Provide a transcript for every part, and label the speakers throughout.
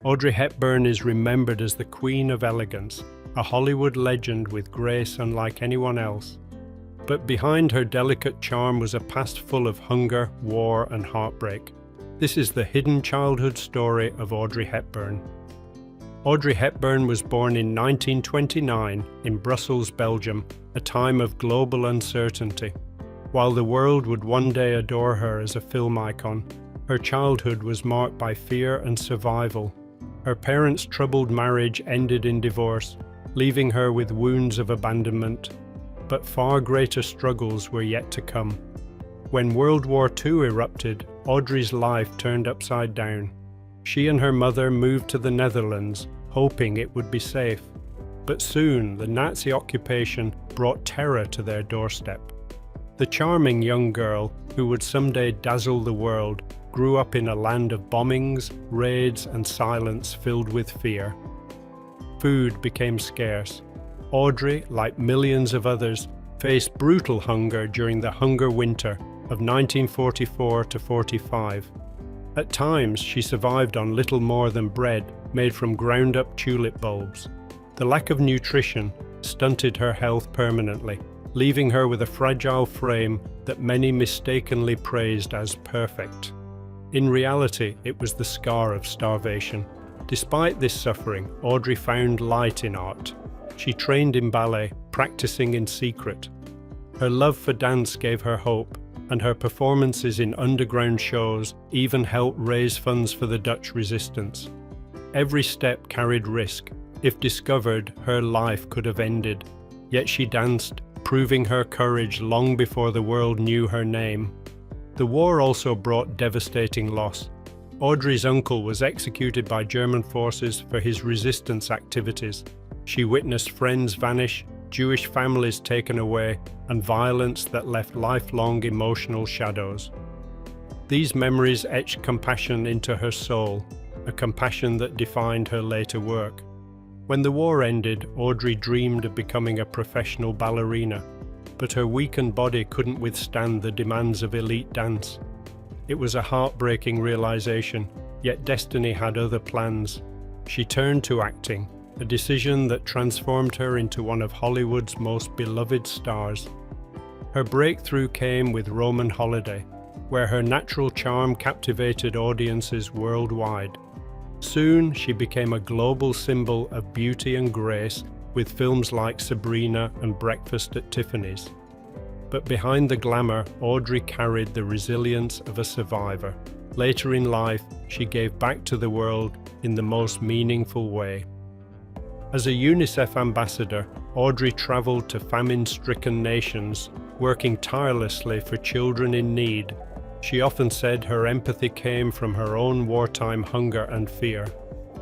Speaker 1: Audrey Hepburn is remembered as the Queen of Elegance, a Hollywood legend with grace unlike anyone else. But behind her delicate charm was a past full of hunger, war, and heartbreak. This is the hidden childhood story of Audrey Hepburn. Audrey Hepburn was born in 1929 in Brussels, Belgium, a time of global uncertainty. While the world would one day adore her as a film icon, her childhood was marked by fear and survival. Her parents' troubled marriage ended in divorce, leaving her with wounds of abandonment. But far greater struggles were yet to come. When World War II erupted, Audrey's life turned upside down. She and her mother moved to the Netherlands, hoping it would be safe. But soon, the Nazi occupation brought terror to their doorstep. The charming young girl, who would someday dazzle the world, grew up in a land of bombings, raids, and silence filled with fear. Food became scarce. Audrey, like millions of others, faced brutal hunger during the Hunger Winter of 1944 to 45. At times, she survived on little more than bread made from ground-up tulip bulbs. The lack of nutrition stunted her health permanently, leaving her with a fragile frame that many mistakenly praised as perfect. In reality, it was the scar of starvation. Despite this suffering, Audrey found light in art. She trained in ballet, practicing in secret. Her love for dance gave her hope, and her performances in underground shows even helped raise funds for the Dutch resistance. Every step carried risk. If discovered, her life could have ended. Yet she danced, proving her courage long before the world knew her name. The war also brought devastating loss. Audrey's uncle was executed by German forces for his resistance activities. She witnessed friends vanish, Jewish families taken away, and violence that left lifelong emotional shadows. These memories etched compassion into her soul, a compassion that defined her later work. When the war ended, Audrey dreamed of becoming a professional ballerina, but her weakened body couldn't withstand the demands of elite dance. It was a heartbreaking realization, yet destiny had other plans. She turned to acting, a decision that transformed her into one of Hollywood's most beloved stars. Her breakthrough came with Roman Holiday, where her natural charm captivated audiences worldwide. Soon, she became a global symbol of beauty and grace with films like Sabrina and Breakfast at Tiffany's. But behind the glamour, Audrey carried the resilience of a survivor. Later in life, she gave back to the world in the most meaningful way. As a UNICEF ambassador, Audrey traveled to famine-stricken nations, working tirelessly for children in need. She often said her empathy came from her own wartime hunger and fear.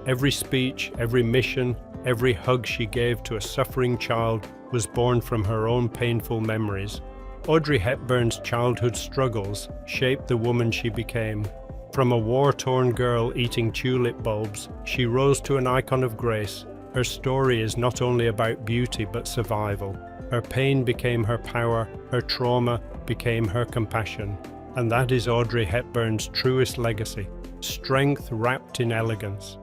Speaker 1: Every speech, every mission, every hug she gave to a suffering child was born from her own painful memories. Audrey Hepburn's childhood struggles shaped the woman she became. From a war-torn girl eating tulip bulbs, she rose to an icon of grace. Her story is not only about beauty but survival. Her pain became her power, her trauma became her compassion. And that is Audrey Hepburn's truest legacy, strength wrapped in elegance.